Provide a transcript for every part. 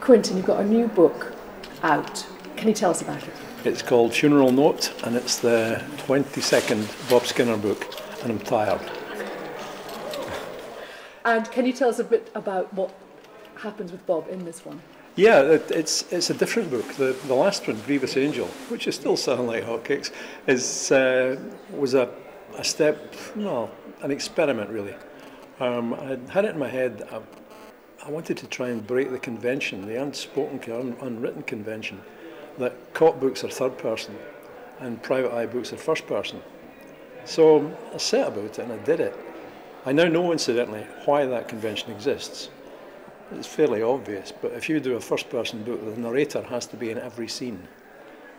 Quintin, you've got a new book out. Can you tell us about it? It's called Funeral Note, and it's the 22nd Bob Skinner book, and I'm tired. And can you tell us a bit about what happens with Bob in this one? Yeah, it's a different book. The last one, Grievous Angel, which is still selling like hotcakes, was a step, well, an experiment really. I had it in my head. I wanted to try and break the convention, the unspoken, unwritten convention, that cop books are third person and private eye books are first person. So I set about it and I did it. I now know, incidentally, why that convention exists. It's fairly obvious, but if you do a first person book, the narrator has to be in every scene.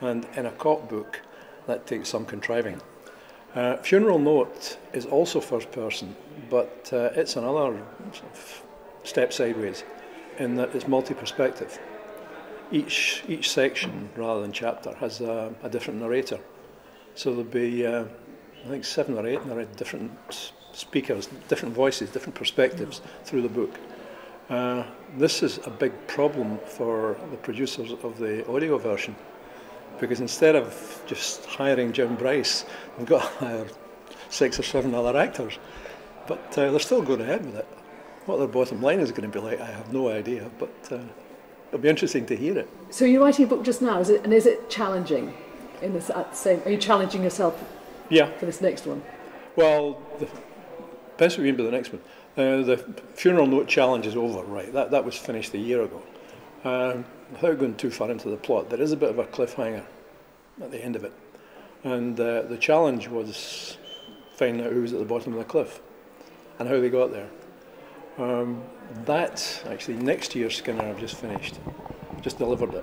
And in a cop book, that takes some contriving. Funeral Note is also first person, but it's another sort of step sideways in that it's multi-perspective. Each section, rather than chapter, has a different narrator. So there'll be, I think, 7 or 8 different speakers, different voices, different perspectives through the book. This is a big problem for the producers of the audio version, because instead of just hiring Jim Bryce, they've got to hire 6 or 7 other actors. But they're still going ahead with it. What their bottom line is going to be like, I have no idea, but it'll be interesting to hear it. So you're writing a book just now, is it challenging? Are you challenging yourself for this next one? Well, depends what you mean by the next one. The Funeral Note challenge is over, right? That was finished a year ago. Without going too far into the plot, there is a bit of a cliffhanger at the end of it. And the challenge was finding out who was at the bottom of the cliff and how they got there. That, actually, next year's Skinner I've just finished, just delivered it.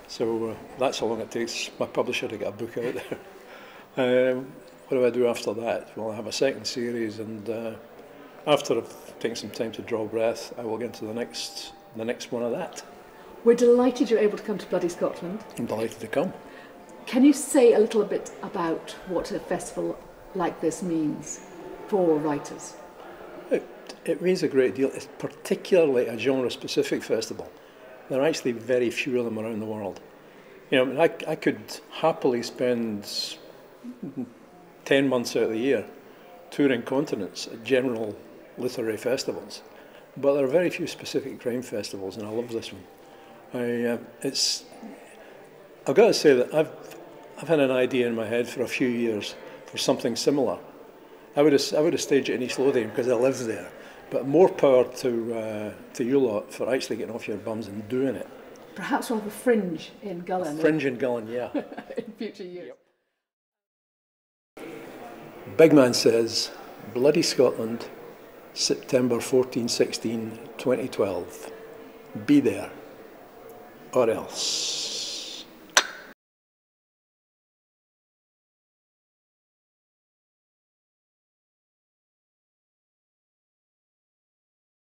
So that's how long it takes my publisher to get a book out there. What do I do after that? Well, I have a second series, and after I've taken some time to draw breath, I will get into the next one of that. We're delighted you're able to come to Bloody Scotland. I'm delighted to come. Can you say a little bit about what a festival like this means for writers? It means a great deal. It's particularly a genre-specific festival. There are actually very few of them around the world. You know, I could happily spend 10 months out of the year touring continents at general literary festivals, but there are very few specific crime festivals, and I love this one. I've got to say that I've had an idea in my head for a few years for something similar. I would have staged it in East Lothian because I live there. But more power to you lot for actually getting off your bums and doing it. Perhaps we'll have a fringe in Gullin. Fringe in Gullin, yeah. In future years. Yep. Big Man Says, Bloody Scotland, September 14-16, 2012. Be there, or else.